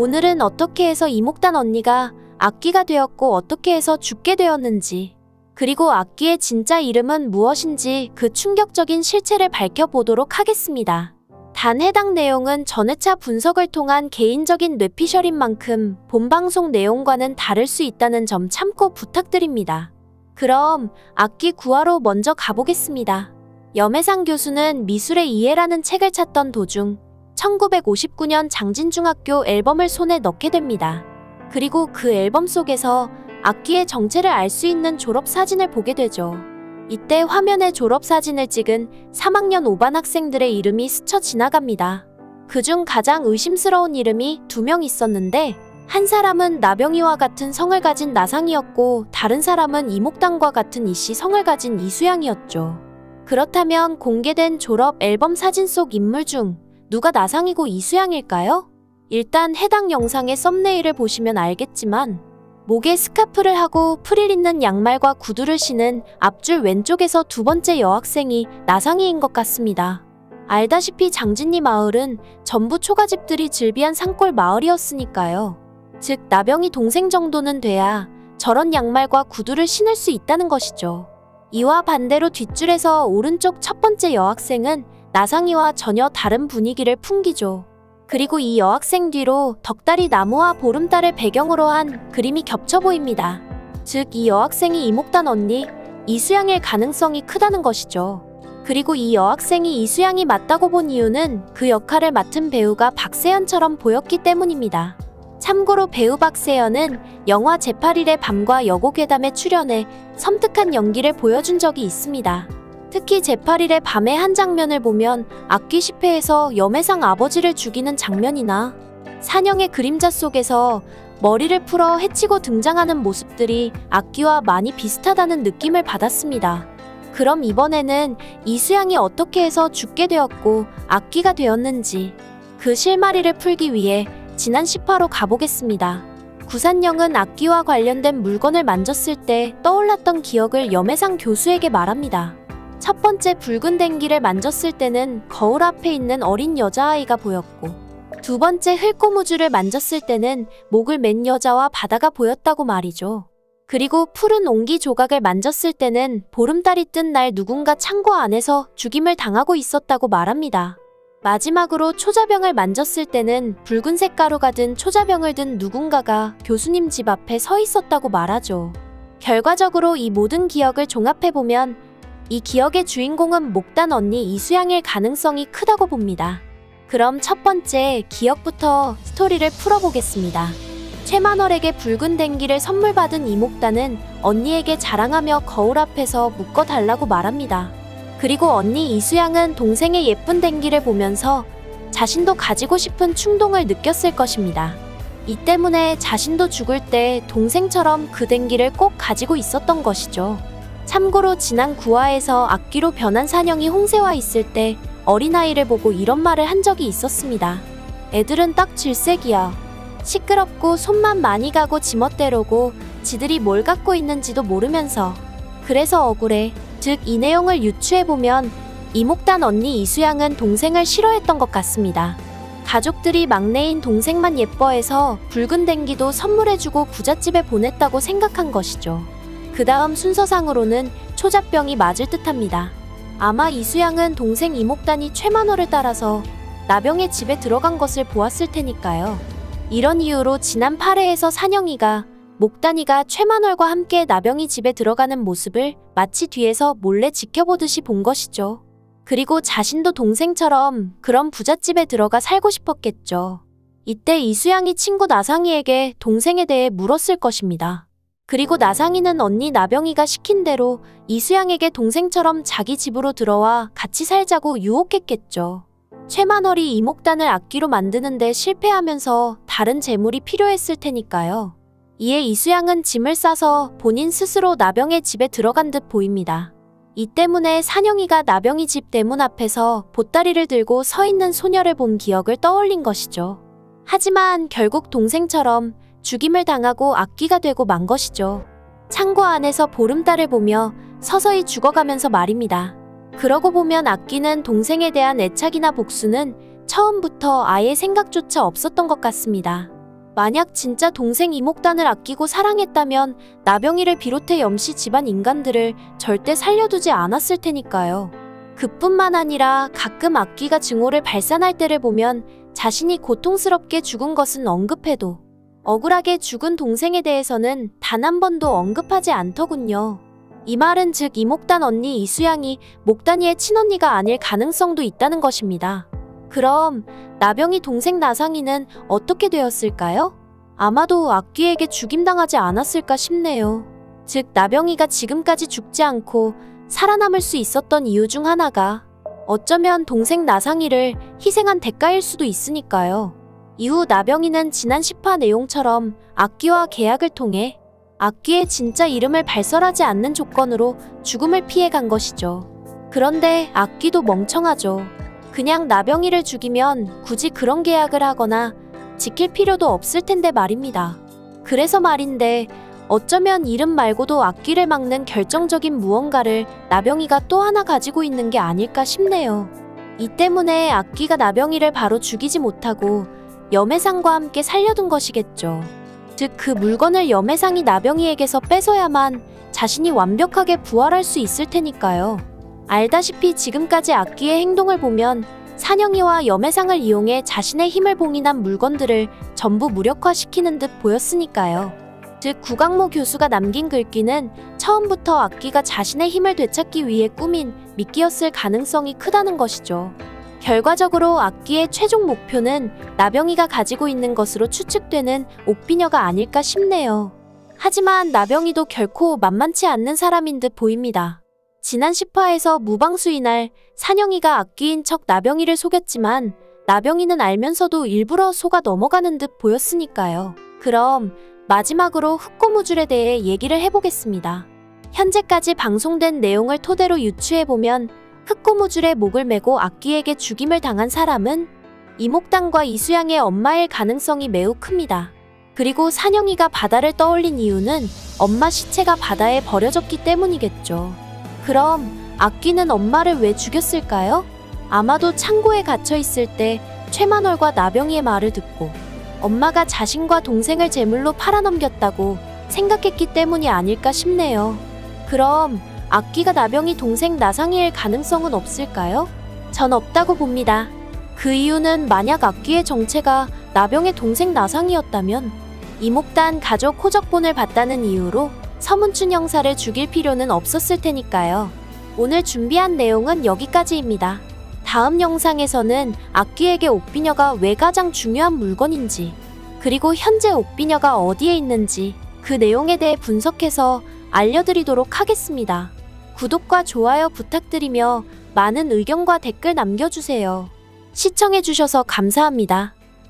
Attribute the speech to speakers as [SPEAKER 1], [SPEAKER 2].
[SPEAKER 1] 오늘은 어떻게 해서 이목단 언니가 악귀가 되었고 어떻게 해서 죽게 되었는지, 그리고 악귀의 진짜 이름은 무엇인지 그 충격적인 실체를 밝혀보도록 하겠습니다. 단 해당 내용은 전회차 분석을 통한 개인적인 뇌피셜인 만큼 본방송 내용과는 다를 수 있다는 점 참고 부탁드립니다. 그럼 악귀 구하러 먼저 가보겠습니다. 염혜상 교수는 미술의 이해라는 책을 찾던 도중 1959년 장진중학교 앨범을 손에 넣게 됩니다. 그리고 그 앨범 속에서 악귀의 정체를 알 수 있는 졸업사진을 보게 되죠. 이때 화면에 졸업사진을 찍은 3학년 5반 학생들의 이름이 스쳐 지나갑니다. 그중 가장 의심스러운 이름이 2명 있었는데, 한 사람은 나병이와 같은 성을 가진 나상이었고 다른 사람은 이목단과 같은 이씨 성을 가진 이수양이었죠. 그렇다면 공개된 졸업 앨범 사진 속 인물 중 누가 나상이고 이수양일까요? 일단 해당 영상의 썸네일을 보시면 알겠지만 목에 스카프를 하고 프릴 있는 양말과 구두를 신은 앞줄 왼쪽에서 두 번째 여학생이 나상이인 것 같습니다. 알다시피 장진리 마을은 전부 초가집들이 즐비한 산골 마을이었으니까요. 즉 나병이 동생 정도는 돼야 저런 양말과 구두를 신을 수 있다는 것이죠. 이와 반대로 뒷줄에서 오른쪽 첫 번째 여학생은 나상이와 전혀 다른 분위기를 풍기죠. 그리고 이 여학생 뒤로 덕다리 나무와 보름달을 배경으로 한 그림이 겹쳐 보입니다. 즉 이 여학생이 이목단 언니 이수양일 가능성이 크다는 것이죠. 그리고 이 여학생이 이수양이 맞다고 본 이유는 그 역할을 맡은 배우가 박세연처럼 보였기 때문입니다. 참고로 배우 박세연은 영화 제8일의 밤과 여고괴담에 출연해 섬뜩한 연기를 보여준 적이 있습니다. 특히 제8일의 밤의 한 장면을 보면 악귀 10회에서 염혜상 아버지를 죽이는 장면이나 산영의 그림자 속에서 머리를 풀어 해치고 등장하는 모습들이 악귀와 많이 비슷하다는 느낌을 받았습니다. 그럼 이번에는 이수양이 어떻게 해서 죽게 되었고 악귀가 되었는지 그 실마리를 풀기 위해 지난 10화로 가보겠습니다. 구산영은 악귀와 관련된 물건을 만졌을 때 떠올랐던 기억을 염혜상 교수에게 말합니다. 첫 번째 붉은 댕기를 만졌을 때는 거울 앞에 있는 어린 여자아이가 보였고, 두 번째 흙고무줄을 만졌을 때는 목을 맨 여자와 바다가 보였다고 말이죠. 그리고 푸른 옹기 조각을 만졌을 때는 보름달이 뜬 날 누군가 창고 안에서 죽임을 당하고 있었다고 말합니다. 마지막으로 초자병을 만졌을 때는 붉은색 가루가 든 초자병을 든 누군가가 교수님 집 앞에 서 있었다고 말하죠. 결과적으로 이 모든 기억을 종합해보면 이 기억의 주인공은 목단 언니 이수양일 가능성이 크다고 봅니다. 그럼 첫 번째 기억부터 스토리를 풀어보겠습니다. 최만월에게 붉은 댕기를 선물 받은 이목단은 언니에게 자랑하며 거울 앞에서 묶어달라고 말합니다. 그리고 언니 이수양은 동생의 예쁜 댕기를 보면서 자신도 가지고 싶은 충동을 느꼈을 것입니다. 이 때문에 자신도 죽을 때 동생처럼 그 댕기를 꼭 가지고 있었던 것이죠. 참고로 지난 9화에서 악귀로 변한 산영이 홍세와 있을 때 어린아이를 보고 이런 말을 한 적이 있었습니다. 애들은 딱 질색이야. 시끄럽고 손만 많이 가고 지멋대로고 지들이 뭘 갖고 있는지도 모르면서 그래서 억울해. 즉 이 내용을 유추해보면 이목단 언니 이수양은 동생을 싫어했던 것 같습니다. 가족들이 막내인 동생만 예뻐해서 붉은 댕기도 선물해주고 부잣집에 보냈다고 생각한 것이죠. 그 다음 순서상으로는 초자병이 맞을 듯합니다. 아마 이수양은 동생 이목단이 최만월을 따라서 나병의 집에 들어간 것을 보았을 테니까요. 이런 이유로 지난 8회에서 산영이가 목단이가 최만월과 함께 나병이 집에 들어가는 모습을 마치 뒤에서 몰래 지켜보듯이 본 것이죠. 그리고 자신도 동생처럼 그런 부잣집에 들어가 살고 싶었겠죠. 이때 이수양이 친구 나상이에게 동생에 대해 물었을 것입니다. 그리고 나상이는 언니 나병이가 시킨 대로 이수양에게 동생처럼 자기 집으로 들어와 같이 살자고 유혹했겠죠. 최만월이 이목단을 악귀로 만드는데 실패하면서 다른 재물이 필요했을 테니까요. 이에 이수양은 짐을 싸서 본인 스스로 나병의 집에 들어간 듯 보입니다. 이 때문에 산영이가 나병이 집 대문 앞에서 보따리를 들고 서 있는 소녀를 본 기억을 떠올린 것이죠. 하지만 결국 동생처럼 죽임을 당하고 악귀가 되고 만 것이죠. 창고 안에서 보름달을 보며 서서히 죽어가면서 말입니다. 그러고 보면 악귀는 동생에 대한 애착이나 복수는 처음부터 아예 생각조차 없었던 것 같습니다. 만약 진짜 동생 이목단을 아끼고 사랑했다면 나병이를 비롯해 염씨 집안 인간들을 절대 살려두지 않았을 테니까요. 그뿐만 아니라 가끔 악귀가 증오를 발산할 때를 보면 자신이 고통스럽게 죽은 것은 언급해도 억울하게 죽은 동생에 대해서는 단 한 번도 언급하지 않더군요. 이 말은 즉 이목단 언니 이수양이 목단이의 친언니가 아닐 가능성도 있다는 것입니다. 그럼 나병이 동생 나상이는 어떻게 되었을까요? 아마도 악귀에게 죽임당하지 않았을까 싶네요. 즉 나병이가 지금까지 죽지 않고 살아남을 수 있었던 이유 중 하나가 어쩌면 동생 나상이를 희생한 대가일 수도 있으니까요. 이후 나병이는 지난 10화 내용처럼 악귀와 계약을 통해 악귀의 진짜 이름을 발설하지 않는 조건으로 죽음을 피해간 것이죠. 그런데 악귀도 멍청하죠. 그냥 나병이를 죽이면 굳이 그런 계약을 하거나 지킬 필요도 없을 텐데 말입니다. 그래서 말인데 어쩌면 이름 말고도 악귀를 막는 결정적인 무언가를 나병이가 또 하나 가지고 있는 게 아닐까 싶네요. 이 때문에 악귀가 나병이를 바로 죽이지 못하고 염해상과 함께 살려둔 것이겠죠. 즉 그 물건을 염해상이 나병이에게서 뺏어야만 자신이 완벽하게 부활할 수 있을 테니까요. 알다시피 지금까지 악귀의 행동을 보면 산영이와 염해상을 이용해 자신의 힘을 봉인한 물건들을 전부 무력화시키는 듯 보였으니까요. 즉 구강모 교수가 남긴 글귀는 처음부터 악귀가 자신의 힘을 되찾기 위해 꾸민 미끼였을 가능성이 크다는 것이죠. 결과적으로 악귀의 최종 목표는 나병이가 가지고 있는 것으로 추측되는 옥비녀가 아닐까 싶네요. 하지만 나병이도 결코 만만치 않는 사람인 듯 보입니다. 지난 10화에서 무방수인 날 산영이가 악귀인 척 나병이를 속였지만 나병이는 알면서도 일부러 속아 넘어가는 듯 보였으니까요. 그럼 마지막으로 흑고무줄에 대해 얘기를 해보겠습니다. 현재까지 방송된 내용을 토대로 유추해보면 흑고무줄에 목을 메고 악귀에게 죽임을 당한 사람은 이목단과 이수양의 엄마일 가능성이 매우 큽니다. 그리고 산영이가 바다를 떠올린 이유는 엄마 시체가 바다에 버려졌기 때문이겠죠. 그럼 악귀는 엄마를 왜 죽였을까요? 아마도 창고에 갇혀있을 때 최만월과 나병이의 말을 듣고 엄마가 자신과 동생을 제물로 팔아넘겼다고 생각했기 때문이 아닐까 싶네요. 그럼 악귀가 나병이 동생 나상이일 가능성은 없을까요? 전 없다고 봅니다. 그 이유는 만약 악귀의 정체가 나병의 동생 나상이었다면 이목단 가족 호적본을 봤다는 이유로 서문춘 형사를 죽일 필요는 없었을 테니까요. 오늘 준비한 내용은 여기까지입니다. 다음 영상에서는 악귀에게 옥비녀가 왜 가장 중요한 물건인지, 그리고 현재 옥비녀가 어디에 있는지 그 내용에 대해 분석해서 알려드리도록 하겠습니다. 구독과 좋아요 부탁드리며 많은 의견과 댓글 남겨주세요. 시청해주셔서 감사합니다.